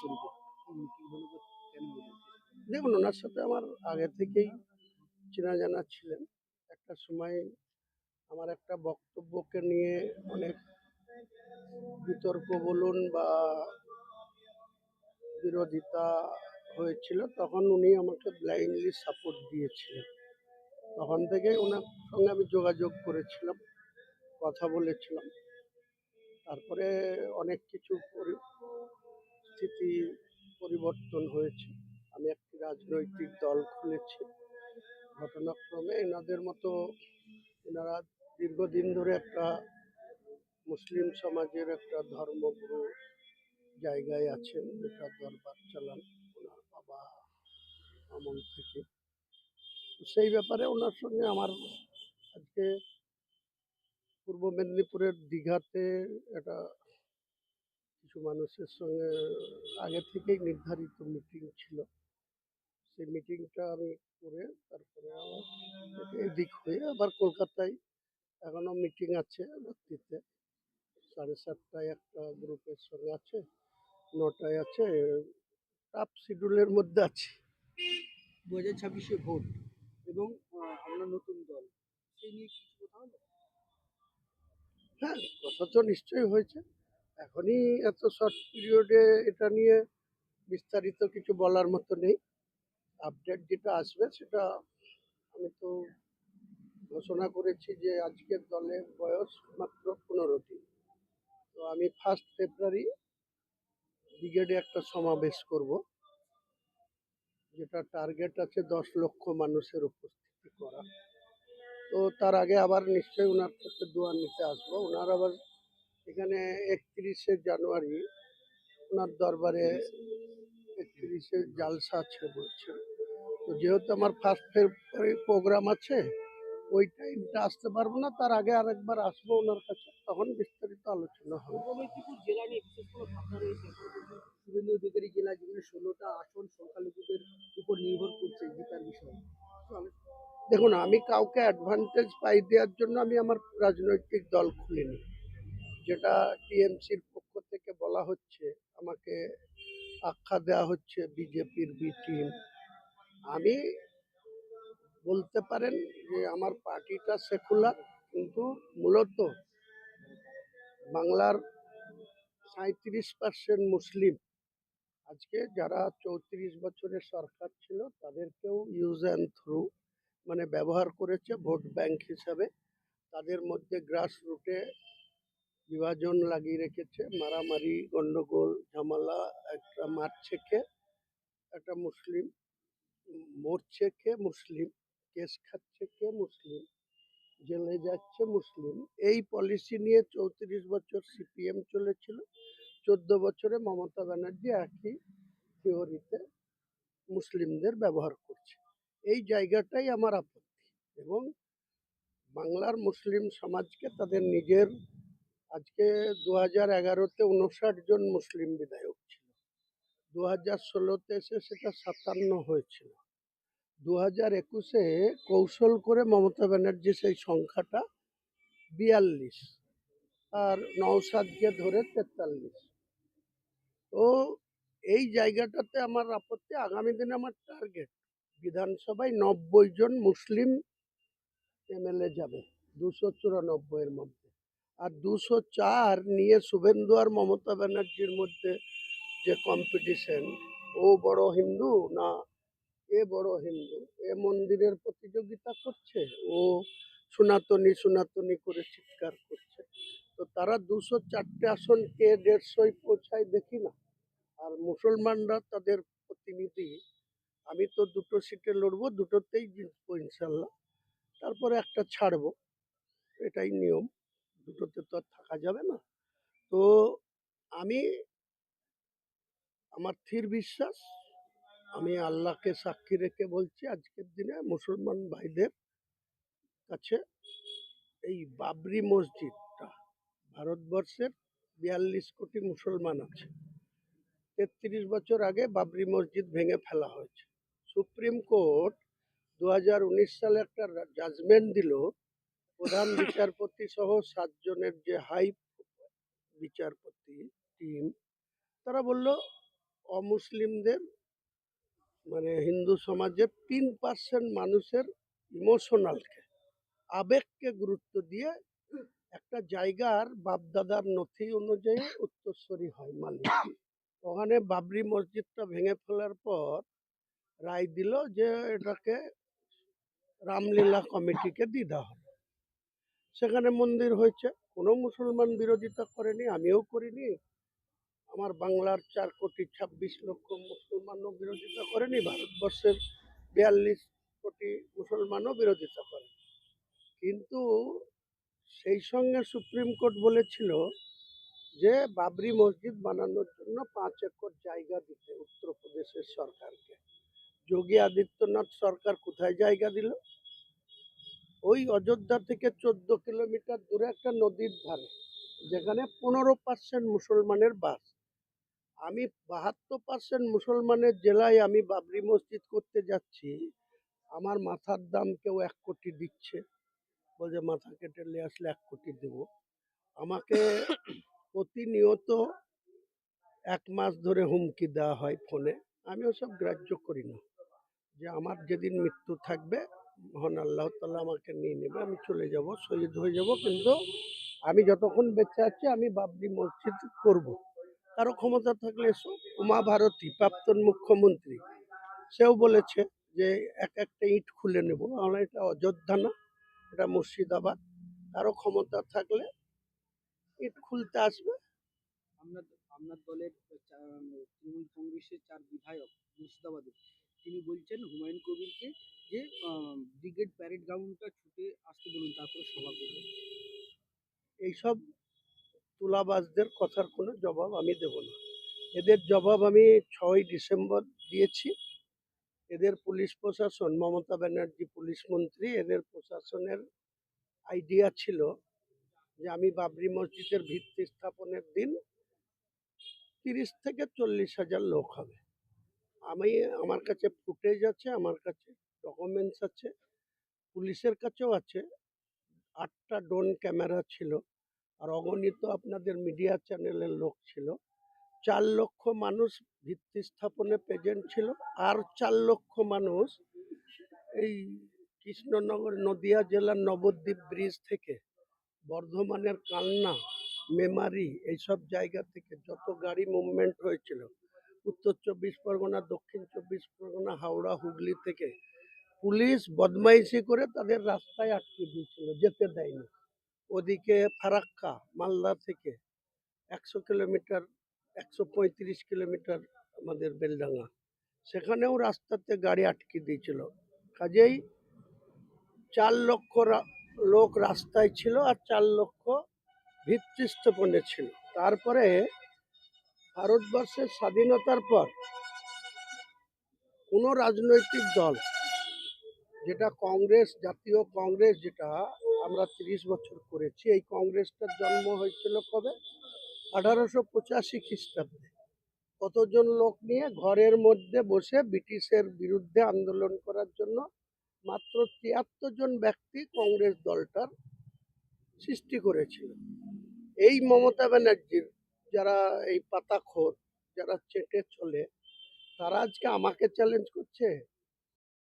পরিবর্তন কি মনে করছেন, কেন মনে হচ্ছে? দেখুন, ওনার সাথে আমার আগে থেকেই চেনা জানা ছিলেন। একটা সময় আমার একটা বক্তব্যকে নিয়ে অনেক বিতর্ক বলুন বা বিরোধিতা হয়েছিল, তখন উনি আমাকে ব্লাইন্ডলি সাপোর্ট দিয়েছিলেন। তখন থেকেই ওনার সঙ্গে আমি যোগাযোগ করেছিলাম, কথা বলেছিলাম। তারপরে অনেক কিছু পরিস্থিতি পরিবর্তন হয়েছে। আমি একটি রাজনৈতিক দল খুলেছি। ঘটনাক্রমে এনাদের মতো এনারা দীর্ঘদিন ধরে একটা মুসলিম সমাজের একটা ধর্মগুরু জায়গায় আছেন, যেটা দরবার চালান ওনার বাবা আমল থেকে। তো সেই ব্যাপারে ওনার সঙ্গে আমার আজকে পূর্ব মেদিনীপুরের দীঘাতে একটা কিছু মানুষের সঙ্গে আগে থেকেই নির্ধারিত মিটিং ছিল। সেই মিটিংটা আমি করে তারপরে আবার এদিক হয়ে আবার কলকাতায় এখনো মিটিং আছে রাত্রিতে। 7:30টায় একটা গ্রুপের সঙ্গে আছে, 9টায় আছে। টাফ শিডিউলের মধ্যে আছি। 2026-এ ভোট এবং আমরা নতুন দল, সেই নিয়ে কিছু কথা হলো? হ্যাঁ, কথা তো নিশ্চয়ই হয়েছে। এখনই এত শর্ট পিরিয়ডে এটা নিয়ে বিস্তারিত কিছু বলার মতো নেই। আপডেট যেটা আসবে সেটা আমি তো ঘোষণা করেছি যে আজকের দলের বয়স মাত্র 15 দিন। তো আমি 1 ফেব্রুয়ারি ব্রিগেডে একটা সমাবেশ করব, যেটা টার্গেট আছে 10 লক্ষ মানুষের উপস্থিতি করা। তো তার আগে আবার নিশ্চয়ই ওনার কাছে দোয়া নিতে আসবো। ওনার আবার এখানে 31শে জানুয়ারি ওনার দরবারে 31শে জালসা আছে বলছেন। তো যেহেতু আমার 1 ফেব্রুয়ারি প্রোগ্রাম আছে, ওই টাইমটা আসতে পারবো না, তার আগে আরেকবার আসবো ওনার কাছে, তখন বিস্তারিত আলোচনা হবে। পূর্ব মেদিনীপুর জেলা নিয়ে বিশেষ কোনো ভাবনা রয়েছে এখনো পর্যন্ত? শুভেন্দু অধিকারী জেলা, যেখানে 16টা আসন সংখ্যালঘুদের উপর নির্ভর করছে জেতার বিষয়ে, একটু আলোচনা। দেখুন, আমি কাউকে অ্যাডভান্টেজ পাই দেওয়ার জন্য আমি আমার রাজনৈতিক দল খুলিনি। যেটা টিএমসির পক্ষ থেকে বলা হচ্ছে, আমাকে আখ্যা দেওয়া হচ্ছে বিজেপির বি টিম। আমি বলতে পারেন যে আমার পার্টিটা সেকুলার, কিন্তু মূলত বাংলার 37% মুসলিম। আজকে যারা 34 বছরের সরকার ছিল তাদেরকেও ইউজ অ্যান্ড থ্রু মানে ব্যবহার করেছে ভোট ব্যাংক হিসাবে। তাদের মধ্যে গ্রাস রুটে বিভাজন লাগিয়ে রেখেছে, মারামারি গন্ডগোল ঝামেলা। একটা মারছে কে একটা মুসলিম, মরছে কে মুসলিম, কেস খাচ্ছে কে মুসলিম, জেলে যাচ্ছে মুসলিম। এই পলিসি নিয়ে 34 বছর সিপিএম চলেছিল। 14 বছরে মমতা ব্যানার্জি একই থিওরিতে মুসলিমদের ব্যবহার করছে। এই জায়গাটাই আমার আপত্তি। এবং বাংলার মুসলিম সমাজকে তাদের নিজের, আজকে 2011-তে 59 জন মুসলিম বিধায়ক ছিল, 2016-তে এসে সেটা 57 হয়েছিল, 2021-এ কৌশল করে মমতা ব্যানার্জি সেই সংখ্যাটা 42 আর নওশাদকে ধরে 43। তো এই জায়গাটাতে আমার আপত্তি। আগামী দিনে আমার টার্গেট বিধানসভায় 90 জন মুসলিম এমএলএ যাবে 294-এর মধ্যে। আর 204 নিয়ে শুভেন্দু আর মমতা ব্যানার্জির মধ্যে যে কম্পিটিশন, ও বড় হিন্দু না এ বড় হিন্দু, এ মন্দিরের প্রতিযোগিতা করছে, ও সনাতনী সনাতনী করে চিৎকার করছে। তো তারা 204টে আসন কে 150-য় পৌঁছায় দেখি না। আর মুসলমানরা তাদের প্রতিনিধি, আমি তো 2টো সিটে লড়বো, 2টোতেই জিতবো ইনশাল্লাহ। তারপরে একটা ছাড়বো, এটাই নিয়ম, 2টোতে তো আর থাকা যাবে না। তো আমি, আমার স্থির বিশ্বাস, আমি আল্লাহকে সাক্ষী রেখে বলছি, আজকের দিনে মুসলমান ভাইদের কাছে এই বাবরি মসজিদটা, ভারতবর্ষের 42 কোটি মুসলমান আছে। 33 বছর আগে বাবরি মসজিদ ভেঙে ফেলা হয়েছে। সুপ্রিম কোর্ট 2019 সালে একটা জাজমেন্ট দিল, প্রধান বিচারপতি সহ 7 জনের যে হাই বিচারপতি টিম, তারা বলল অমুসলিমদের মানে হিন্দু সমাজের 3% মানুষের ইমোশনালকে আবেগকে গুরুত্ব দিয়ে একটা জায়গার বাপদাদার নথি অনুযায়ী উত্তরসূরি হয় মালিক। ওখানে বাবরি মসজিদটা ভেঙে ফেলার পর রায় দিল যে এটাকে রামলীলা কমিটিকে দিয়ে দেওয়া হলো। সেখানে মন্দির হয়েছে, কোনো মুসলমান বিরোধিতা করেনি, আমিও করিনি, আমার বাংলার 4,26,00,000 মুসলমানও বিরোধিতা করেনি, ভারতবর্ষের 42 কোটি মুসলমানও বিরোধিতা করে। কিন্তু সেই সঙ্গে সুপ্রিম কোর্ট বলেছিল যে বাবরি মসজিদ বানানোর জন্য 5 একর জায়গা দিতে উত্তরপ্রদেশের সরকারকে। যোগী আদিত্যনাথ সরকার কোথায় জায়গা দিল? ওই অযোধ্যা থেকে 14 কিলোমিটার দূরে একটা নদীর ধারে, যেখানে 15% মুসলমানের বাস। আমি 72% মুসলমানের জেলায় আমি বাবরি মসজিদ করতে যাচ্ছি, আমার মাথার দাম কেউ 1 কোটি দিচ্ছে, বলছে মাথা কেটে নিয়ে আসলে 1 কোটি দেব। আমাকে প্রতিনিয়ত 1 মাস ধরে হুমকি দেওয়া হয় ফোনে। আমি ওসব গ্রাহ্য করি না, যে আমার যেদিন মৃত্যু থাকবে মহান আল্লাহ তাআলা আমাকে নিয়ে নেবে, আমি চলে যাব, শহীদ হয়ে যাব, কিন্তু আমি যতক্ষণ বেঁচে আছি আমি বাবরি মসজিদ করব। কারো ক্ষমতা থাকলে এসো। উমা ভারতী প্রাক্তন মুখ্যমন্ত্রী, সেও বলেছে যে একটা ইট খুলে নেব। আমরা এটা অযোধ্যা না, এটা মুর্শিদাবাদ, কারো ক্ষমতা থাকলে ইট খুলতে আসবে। আপনার আপনার দলের তৃণমূল কংগ্রেসের 4 বিধায়ক মুর্শিদাবাদের, তিনি বলছেন হুমায়ুন কবিরকে যে ব্রিগেড প্যারেড গ্রাউন্ডটা ছুটে আসতে বলুন, তারপরে সভা করবেন। এইসব তুলাবাজদের কথার কোনো জবাব আমি দেব না। এদের জবাব আমি 6ই ডিসেম্বর দিয়েছি। এদের পুলিশ প্রশাসন, মমতা ব্যানার্জি পুলিশ মন্ত্রী, এদের প্রশাসনের আইডিয়া ছিল যে আমি বাবরি মসজিদের ভিত্তি স্থাপনের দিন 30 থেকে 40 হাজার লোক হবে। আমার কাছে ফুটেজ আছে, আমার কাছে ডকুমেন্টস আছে, পুলিশের কাছেও আছে। 8টা ড্রোন ক্যামেরা ছিল, আর অগণিত আপনাদের মিডিয়া চ্যানেলের লোক ছিল। 4 লক্ষ মানুষ ভিত্তি স্থাপনে প্রেজেন্ট ছিল, আর 4 লক্ষ মানুষ এই কৃষ্ণনগর নদিয়া জেলার নবদ্বীপ ব্রিজ থেকে বর্ধমানের কালনা, মেমারি, এইসব জায়গা থেকে যত গাড়ি মুভমেন্ট হয়েছিল, উত্তর 24 পরগনা, দক্ষিণ 24 পরগনা, হাওড়া, হুগলি থেকে পুলিশ বদমাইশি করে তাদের রাস্তায় আটকে দিয়েছিল, যেতে দেয়নি। ওদিকে ফারাক্কা মালদা থেকে 100 কিলোমিটার, 135 কিলোমিটার আমাদের বেলডাঙ্গা, সেখানেও রাস্তাতে গাড়ি আটকে দিয়েছিল। কাজেই 4 লক্ষ লোক রাস্তায় ছিল, আর 4 লক্ষ ভিত্তি স্থাপনে ছিল। তারপরে ভারতবর্ষের স্বাধীনতার পর কোনো রাজনৈতিক দল, যেটা কংগ্রেস, জাতীয় কংগ্রেস, যেটা আমরা 30 বছর করেছি, এই কংগ্রেসটার জন্ম হয়েছিল কবে? 1885 খ্রিস্টাব্দে। কতজন লোক নিয়ে ঘরের মধ্যে বসে ব্রিটিশের বিরুদ্ধে আন্দোলন করার জন্য মাত্র 73 জন ব্যক্তি কংগ্রেস দলটার সৃষ্টি করেছিল। এই মমতা ব্যানার্জির যারা এই পাতাখোর, যারা চেটে চলে, তারা আজকে আমাকে চ্যালেঞ্জ করছে